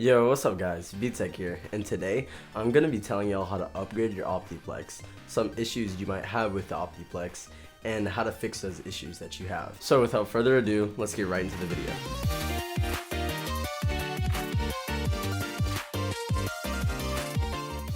Yo, what's up guys, BTech here, and today I'm going to be telling y'all how to upgrade your Optiplex, some issues you might have with the Optiplex, and how to fix those issues that you have. So without further ado, let's get right into the video.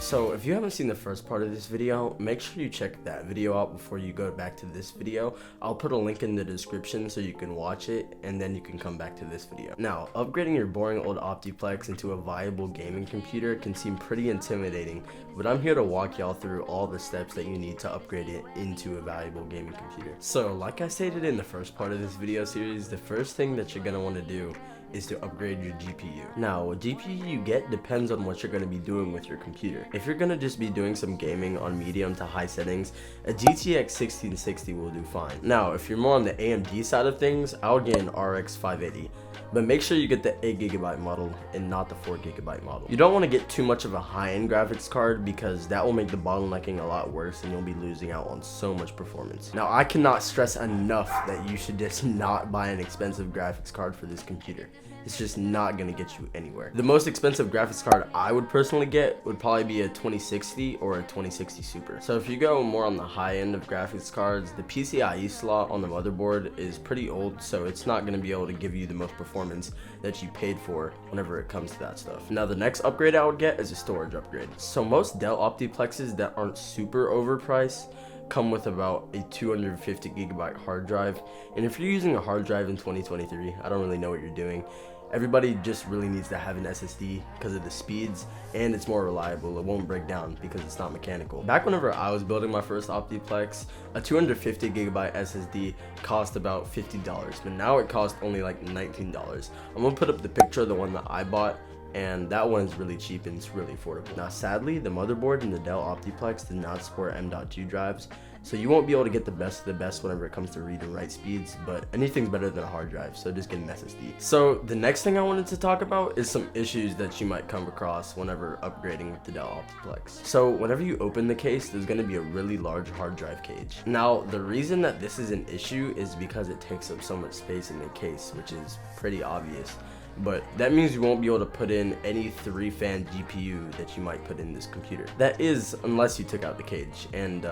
So if you haven't seen the first part of this video, make sure you check that video out before you go back to this video. I'll put a link in the description so you can watch it, and then you can come back to this video. Now, upgrading your boring old Optiplex into a viable gaming computer can seem pretty intimidating, but I'm here to walk y'all through all the steps that you need to upgrade it into a valuable gaming computer. So like I stated in the first part of this video series, the first thing that you're going to want to do is to upgrade your GPU. Now, what GPU you get depends on what you're going to be doing with your computer. If you're going to just be doing some gaming on medium to high settings, a GTX 1660 will do fine. Now, if you're more on the AMD side of things, I'll get an RX 580. But make sure you get the 8GB model and not the 4GB model. You don't want to get too much of a high-end graphics card because that will make the bottlenecking a lot worse and you'll be losing out on so much performance. Now, I cannot stress enough that you should just not buy an expensive graphics card for this computer. It's just not going to get you anywhere. The most expensive graphics card I would personally get would probably be a 2060 or a 2060 Super. So if you go more on the high end of graphics cards, the PCIe slot on the motherboard is pretty old, so it's not going to be able to give you the most performance that you paid for whenever it comes to that stuff. Now, the next upgrade I would get is a storage upgrade. So most Dell Optiplexes that aren't super overpriced come with about a 250GB hard drive, and if you're using a hard drive in 2023, I don't really know what you're doing. Everybody just really needs to have an SSD because of the speeds, and it's more reliable. It won't break down because it's not mechanical. Back whenever I was building my first Optiplex, a 250GB SSD cost about $50, but now it costs only like $19. I'm gonna put up the picture of the one that I bought, and that one's really cheap and it's really affordable. Now sadly, the motherboard in the Dell Optiplex does not support M.2 drives, so you won't be able to get the best of the best whenever it comes to read and write speeds, but anything's better than a hard drive, so just get an SSD. So the next thing I wanted to talk about is some issues that you might come across whenever upgrading with the Dell Optiplex. So whenever you open the case, there's going to be a really large hard drive cage. Now, the reason that this is an issue is because it takes up so much space in the case, which is pretty obvious. But that means you won't be able to put in any 3-fan GPU that you might put in this computer. That is, unless you took out the cage, and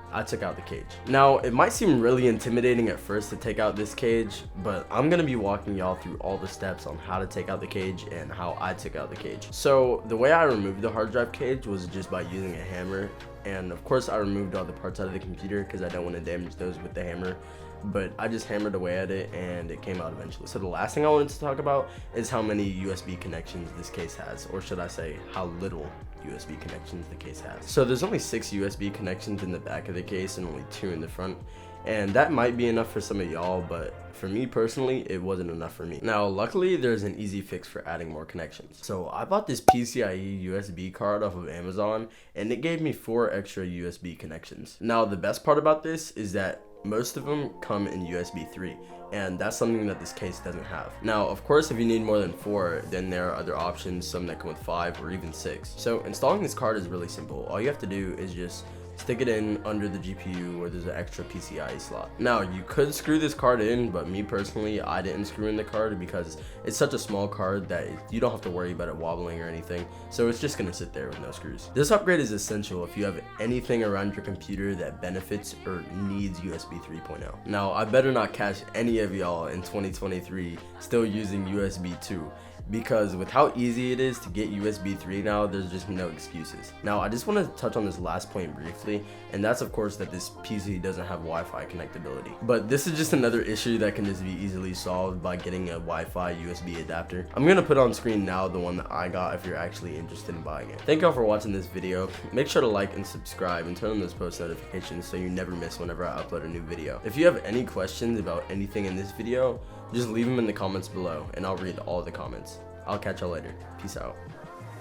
I took out the cage. Now, it might seem really intimidating at first to take out this cage, but I'm gonna be walking y'all through all the steps on how to take out the cage and how I took out the cage. So the way I removed the hard drive cage was just by using a hammer, and of course I removed all the parts out of the computer because I don't want to damage those with the hammer. But I just hammered away at it and it came out eventually. So the last thing I wanted to talk about is how many USB connections this case has, or should I say how little USB connections the case has. So there's only 6 USB connections in the back of the case and only 2 in the front, and that might be enough for some of y'all, but for me personally, it wasn't enough for me. Now, luckily, there's an easy fix for adding more connections. So I bought this PCIe USB card off of Amazon, and it gave me 4 extra USB connections. Now, the best part about this is that most of them come in USB 3, and that's something that this case doesn't have. Now, of course, if you need more than 4, then there are other options, some that come with 5 or even 6. So installing this card is really simple. All you have to do is just stick it in under the GPU where there's an extra PCIe slot. Now, you could screw this card in, but me personally, I didn't screw in the card because it's such a small card that you don't have to worry about it wobbling or anything, so it's just gonna sit there with no screws. This upgrade is essential if you have anything around your computer that benefits or needs USB 3.0. Now, I better not catch any of y'all in 2023 still using USB 2. Because with how easy it is to get USB 3 now, there's just no excuses. Now, I just want to touch on this last point briefly, and that's of course that this PC doesn't have Wi-Fi connectability. But this is just another issue that can just be easily solved by getting a Wi-Fi USB adapter. I'm going to put on screen now the one that I got if you're actually interested in buying it. Thank y'all for watching this video. Make sure to like and subscribe and turn on those post notifications so you never miss whenever I upload a new video. If you have any questions about anything in this video, just leave them in the comments below and I'll read all the comments. I'll catch y'all later. Peace out.